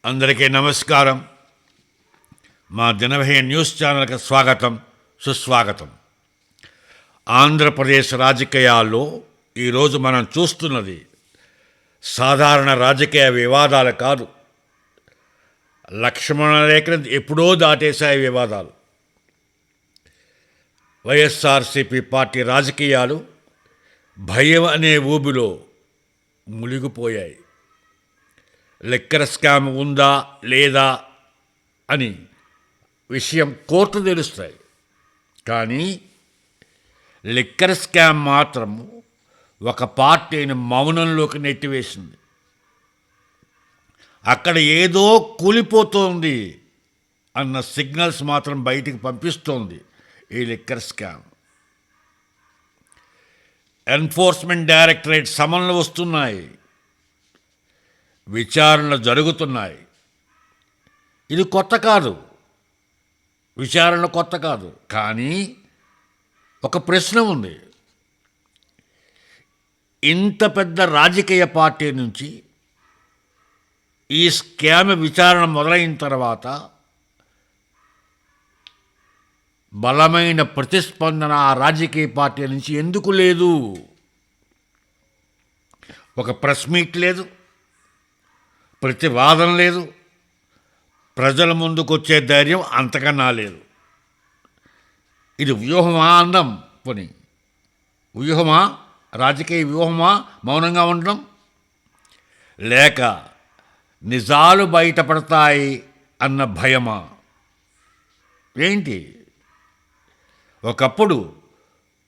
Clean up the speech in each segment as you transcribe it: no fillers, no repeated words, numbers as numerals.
అందరికీ నమస్కారం. మా దినభయ న్యూస్ ఛానల్కి స్వాగతం, సుస్వాగతం. ఆంధ్రప్రదేశ్ రాజకీయాల్లో ఈరోజు మనం చూస్తున్నది సాధారణ రాజకీయ వివాదాలు కాదు. లక్ష్మణ రేఖను ఎప్పుడో దాటేశాయి వివాదాలు. వైఎస్ఆర్సీపీ పార్టీ రాజకీయాలు భయం అనే ఊబిలో మునిగిపోయాయి. లిక్కర్ స్కామ్ ఉందా లేదా అని విషయం కోర్టు తెలుస్తాయి. కానీ లిక్కర్ స్కామ్ మాత్రం ఒక పార్టీని మౌనంలోకి నెట్టివేసింది. అక్కడ ఏదో కూలిపోతోంది అన్న సిగ్నల్స్ మాత్రం బయటికి పంపిస్తోంది ఈ లిక్కర్ స్కామ్. ఎన్ఫోర్స్మెంట్ డైరెక్టరేట్ సమన్లు వస్తున్నాయి, విచారణలు జరుగుతున్నాయి. ఇది కొత్త కాదు, విచారణ కొత్త కాదు. కానీ ఒక ప్రశ్న ఉంది. ఇంత పెద్ద రాజకీయ పార్టీ నుంచి ఈ స్కామ్ విచారణ మొదలైన తర్వాత బలమైన ప్రతిస్పందన ఆ రాజకీయ పార్టీ నుంచి ఎందుకు లేదు? ఒక ప్రెస్ మీట్ లేదు, ప్రతివాదన లేదు, ప్రజల ముందుకు వచ్చే ధైర్యం అంతకన్నా లేదు. ఇది వ్యూహమా అందం? పోనీ వ్యూహమా, రాజకీయ వ్యూహమా మౌనంగా ఉండడం? లేక నిజాలు బయటపడతాయి అన్న భయమా? ఏంటి? ఒకప్పుడు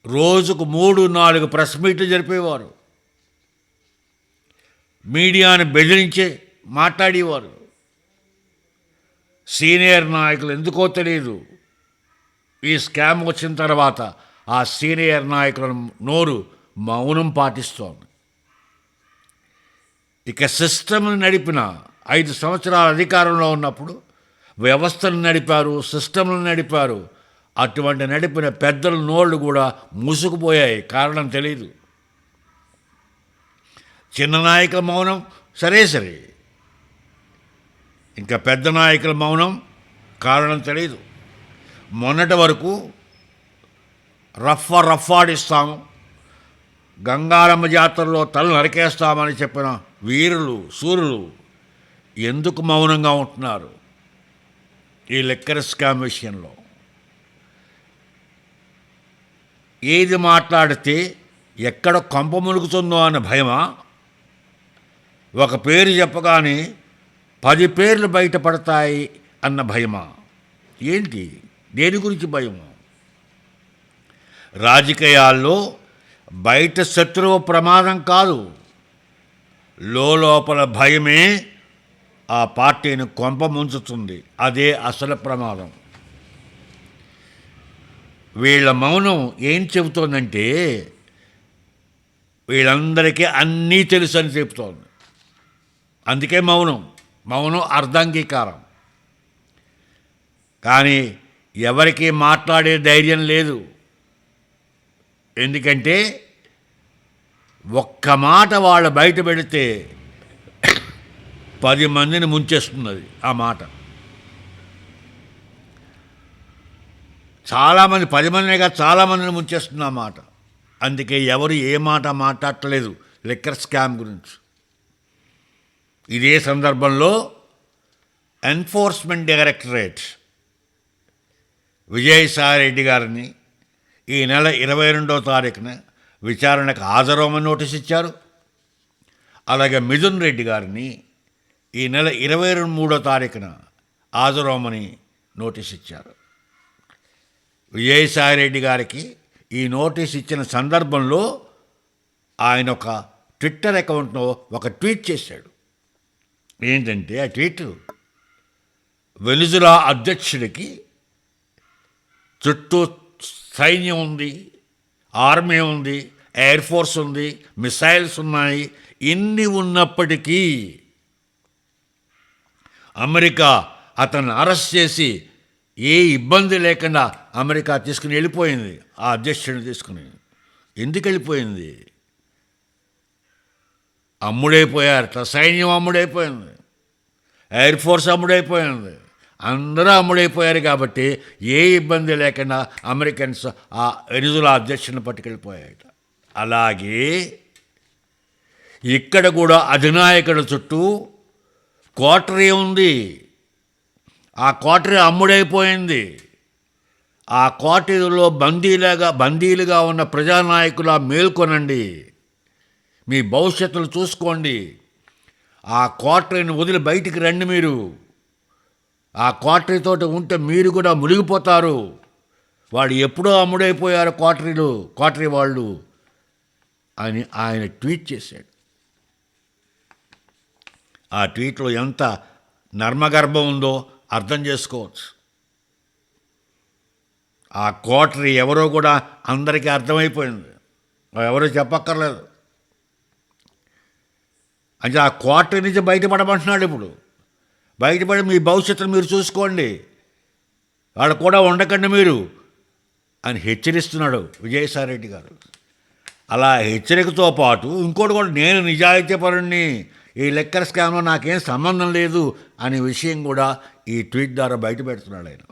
రోజుకు 3-4 ప్రెస్ మీట్లు జరిపేవారు, మీడియాను బెదిరించే మాట్లాడేవారు. సీనియర్ నాయకులు ఎందుకో తెలియదు, ఈ స్కామ్ వచ్చిన తర్వాత ఆ సీనియర్ నాయకుల నోరు మౌనం పాటిస్తోంది. ఇక సిస్టమ్ని నడిపిన 5 సంవత్సరాల అధికారంలో ఉన్నప్పుడు వ్యవస్థను నడిపారు, సిస్టమ్ను నడిపారు. అటువంటి నడిపిన పెద్దల నోళ్ళు కూడా మూసుకుపోయాయి. కారణం తెలియదు. చిన్న నాయకుల మౌనం సరే, ఇంకా పెద్ద నాయకుల మౌనం కారణం తెలియదు. మొన్నటి వరకు రఫ్ఫాడిస్తాము, గంగారమ్మ జాతరలో తల నరికేస్తామని చెప్పిన వీరులు సూర్యులు ఎందుకు మౌనంగా ఉంటున్నారు ఈ లిక్కర్ స్కామ్ విషయంలో? ఏది మాట్లాడితే ఎక్కడ కొంప ములుగుతుందో అన్న భయమా? ఒక పేరు చెప్పగానే 10 పేర్లు బయటపడతాయి అన్న భయమా? ఏంటి? దేని గురించి భయము? రాజకీయాల్లో బయట శత్రువు ప్రమాదం కాదు, లోపల భయమే ఆ పార్టీని కొంప ముంచుతుంది. అదే అసలు ప్రమాదం. వీళ్ళ మౌనం ఏం చెబుతోందంటే వీళ్ళందరికీ అన్నీ తెలుసు అని చెబుతోంది. అందుకే మౌనం అర్ధాంగీకారం. కానీ ఎవరికి మాట్లాడే ధైర్యం లేదు. ఎందుకంటే ఒక్క మాట వాళ్ళు బయట పెడితే 10 మందిని ముంచేస్తున్నది ఆ మాట. చాలామంది, 10 మందినిగా చాలామందిని ముంచేస్తుంది ఆ మాట. అందుకే ఎవరు ఏ మాట మాట్లాడట్లేదు లిక్కర్ స్కామ్ గురించి. ఇదే సందర్భంలో ఎన్ఫోర్స్మెంట్ డైరెక్టరేట్ విజయసాయిరెడ్డి గారిని ఈ నెల 22వ తారీఖున విచారణకు హాజరవమని నోటీస్ ఇచ్చారు. అలాగే మిథున్ రెడ్డి గారిని ఈ నెల 23వ తారీఖున హాజరవమని నోటీస్ ఇచ్చారు. విజయసాయిరెడ్డి గారికి ఈ నోటీస్ ఇచ్చిన సందర్భంలో ఆయన ఒక ట్విట్టర్ అకౌంట్లో ఒక ట్వీట్ చేశాడు. ఏంటంటే ఆ ట్వీట్, వెనిజులా అధ్యక్షుడికి చుట్టూ సైన్యం ఉంది, ఆర్మీ ఉంది, ఎయిర్ ఫోర్స్ ఉంది, మిసైల్స్ ఉన్నాయి. ఇన్ని ఉన్నప్పటికీ అమెరికా అతన్ని అరెస్ట్ చేసి ఏ ఇబ్బంది లేకుండా అమెరికా తీసుకుని వెళ్ళిపోయింది. ఆ అధ్యక్షుడిని తీసుకుని ఎందుకు వెళ్ళిపోయింది? అమ్ముడైపోయారట, సైన్యం అమ్ముడైపోయింది. ఎయిర్ ఫోర్స్ అమ్ముడైపోయింది, అందరూ అమ్ముడైపోయారు. కాబట్టి ఏ ఇబ్బంది లేకుండా అమెరికన్స్ ఆ వెనిజులా అధ్యక్షుని పట్టుకెళ్ళిపోయాయట. అలాగే ఇక్కడ కూడా అధినాయకుడి చుట్టూ కోటరీ ఉంది. ఆ కోటరీ అమ్ముడైపోయింది. ఆ కోటరీలో బందీలుగా ఉన్న ప్రజానాయకుల మేల్కొనండి, మీ భవిష్యత్తును చూసుకోండి. ఆ కోటరీని వదిలి బయటికి రండి. మీరు ఆ కోటరీతో ఉంటే మీరు కూడా మునిగిపోతారు. వాడు ఎప్పుడో అమ్ముడైపోయారు కోటరీ వాళ్ళు అని ఆయన ట్వీట్ చేశాడు. ఆ ట్వీట్లో ఎంత నర్మగర్భం ఉందో అర్థం చేసుకోవచ్చు. ఆ కోటరీ ఎవరో కూడా అందరికీ అర్థమైపోయింది, ఎవరో చెప్పక్కర్లేదు. అంటే ఆ కోటరీ నుంచి బయటపడమంటున్నాడు. ఇప్పుడు బయటపడి మీ భవిష్యత్తును మీరు చూసుకోండి, వాళ్ళు కూడా ఉండకండి మీరు అని హెచ్చరిస్తున్నాడు విజయసాయిరెడ్డి గారు. అలా హెచ్చరికతో పాటు ఇంకోటి కూడా, నేను నిజాయితీపరుణ్ణి, ఈ లెక్కర్ స్కామ్లో నాకేం సంబంధం లేదు అనే విషయం కూడా ఈ ట్వీట్ ద్వారా బయట పెడుతున్నాడు ఆయన.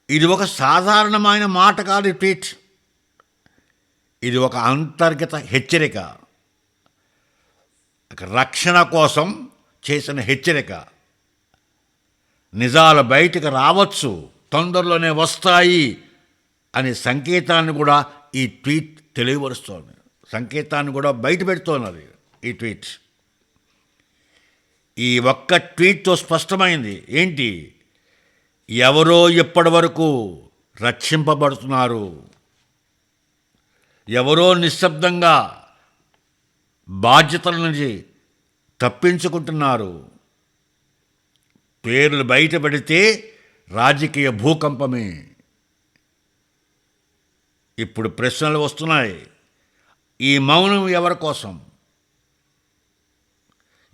ఇది ఒక సాధారణమైన మాట కాదు ఈ ట్వీట్. ఇది ఒక అంతర్గత హెచ్చరిక, రక్షణ కోసం చేసిన హెచ్చరిక. నిజాలు బయటకు రావచ్చు, తొందరలోనే వస్తాయి అనే సంకేతాన్ని కూడా ఈ ట్వీట్ తెలియపరుస్తోంది, సంకేతాన్ని కూడా బయట పెడుతున్నది ఈ ట్వీట్. ఈ ఒక్క ట్వీట్తో స్పష్టమైంది ఏంటి? ఎవరో ఇప్పటి వరకు రక్షింపబడుతున్నారు, ఎవరో నిశ్శబ్దంగా బాధ్యతల నుంచి తప్పించుకుంటున్నారు. పేర్లు బయట పెడితే రాజకీయ భూకంపమే. ఇప్పుడు ప్రశ్నలు వస్తున్నాయి. ఈ మౌనం ఎవరి కోసం?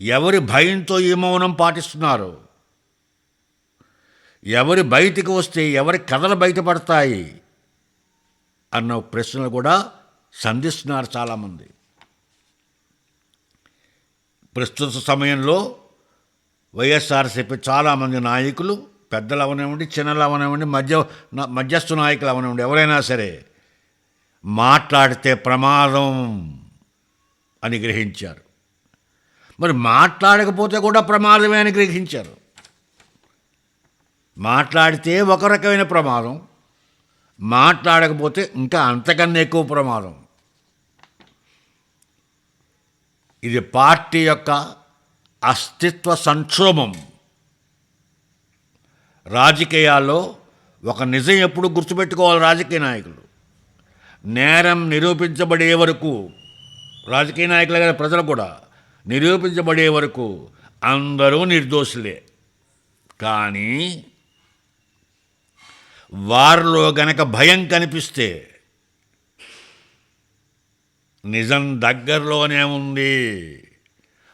ఎవరి భయంతో ఈ మౌనం పాటిస్తున్నారు? ఎవరి బయటికి వస్తే ఎవరి కథలు బయటపడతాయి అన్న ప్రశ్నలు కూడా సంధిస్తున్నారు చాలామంది. ప్రస్తుత సమయంలో వైఎస్ఆర్సీపీ చాలామంది నాయకులు, పెద్దలు అవనివ్వండి, చిన్నలు అవనివ్వండి, మధ్యస్థ నాయకులు అవనివ్వండి, ఎవరైనా సరే మాట్లాడితే ప్రమాదం అని గ్రహించారు. మరి మాట్లాడకపోతే కూడా ప్రమాదమే అని గ్రహించారు. మాట్లాడితే ఒక రకమైన ప్రమాదం, మాట్లాడకపోతే ఇంకా అంతకన్నా ఎక్కువ ప్రమాదం. ఇది పార్టీ యొక్క అస్తిత్వ సంక్షోభం. రాజకీయాల్లో ఒక నిజం ఎప్పుడు గుర్తుపెట్టుకోవాలి రాజకీయ నాయకులు. నేరం నిరూపించబడే వరకు, రాజకీయ నాయకులు కానీ ప్రజలు కూడా నిరూపించబడే వరకు అందరూ నిర్దోషులే. కానీ వారిలో గనక భయం కనిపిస్తే, నిజం దగ్గరలోనే ఉంది,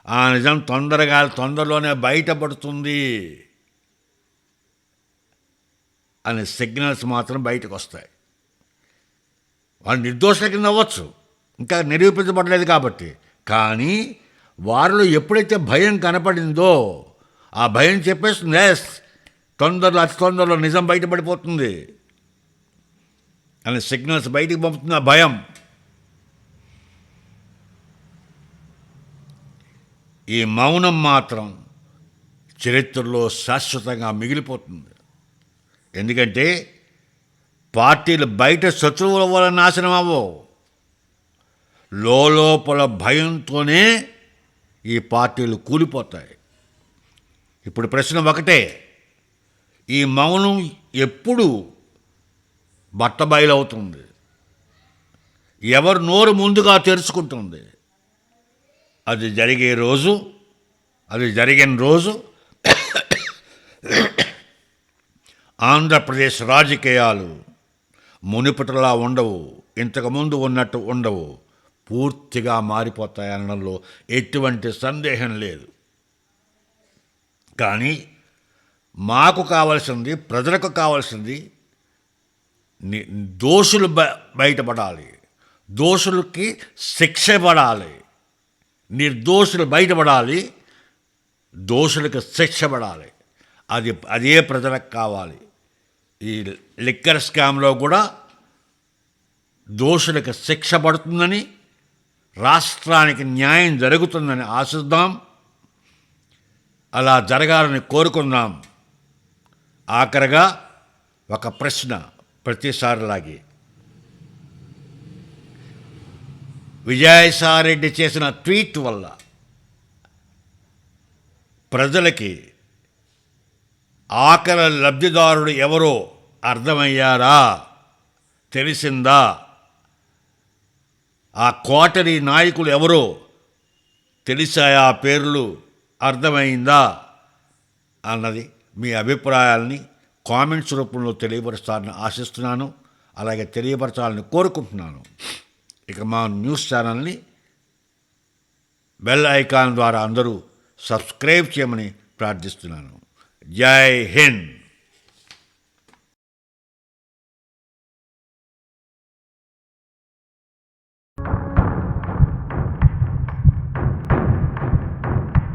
ఆ నిజం తొందరలోనే బయటపడుతుంది అనే సిగ్నల్స్ మాత్రం బయటకు వస్తాయి. వాళ్ళు నిర్దోషుల కింద అవ్వచ్చు, ఇంకా నిరూపించబడలేదు కాబట్టి. కానీ వారిలో ఎప్పుడైతే భయం కనపడిందో, ఆ భయం చెప్పేస్తుంది ఎస్ అతి తొందరలో నిజం బయటపడిపోతుంది అనే సిగ్నల్స్ బయటికి పంపుతుంది ఆ భయం. ఈ మౌనం మాత్రం చరిత్రలో శాశ్వతంగా మిగిలిపోతుంది. ఎందుకంటే పార్టీలు బయట శత్రువుల వల్ల నాశనం అవ్వవు, లోపల భయంతోనే ఈ పార్టీలు కూలిపోతాయి. ఇప్పుడు ప్రశ్న ఒకటే, ఈ మౌనం ఎప్పుడు బట్టబయలవుతుంది? ఎవరు నోరు ముందుగా తెరుచుకుంటుంది? అది జరిగిన రోజు ఆంధ్రప్రదేశ్ రాజకీయాలు మునుపటిలా ఉండవు, ఇంతకుముందు ఉన్నట్టు ఉండవు, పూర్తిగా మారిపోతాయనడంలో ఎటువంటి సందేహం లేదు. కానీ మాకు కావాల్సింది, ప్రజలకు కావాల్సింది దోషులు బయటపడాలి, దోషులకి శిక్ష పడాలి, నిర్దోషులు బయటపడాలి, దోషులకు శిక్ష పడాలి. అదే ప్రజలకు కావాలి. ఈ లిక్కర్ స్కామ్లో కూడా దోషులకు శిక్ష పడుతుందని, రాష్ట్రానికి న్యాయం జరుగుతుందని ఆశిద్దాం. అలా జరగాలని కోరుకుందాం. ఆఖరిగా ఒక ప్రశ్న, ప్రతిసారిలాగే విజయసాయిరెడ్డి చేసిన ట్వీట్ వల్ల ప్రజలకి ఆఖరి లబ్ధిదారుడు ఎవరో అర్థమయ్యారా? తెలిసిందా? ఆ కోటరీ నాయకులు ఎవరో తెలిసాయా? పేర్లు అర్థమైందా అన్నది మీ అభిప్రాయాల్ని కామెంట్స్ రూపంలో తెలియపరుస్తారని ఆశిస్తున్నాను. అలాగే తెలియపరచాలని కోరుకుంటున్నాను. ఇక మా న్యూస్ ఛానల్ని బెల్ ఐకాన్ ద్వారా అందరూ సబ్స్క్రైబ్ చేయమని ప్రార్థిస్తున్నాను. జై హింద్.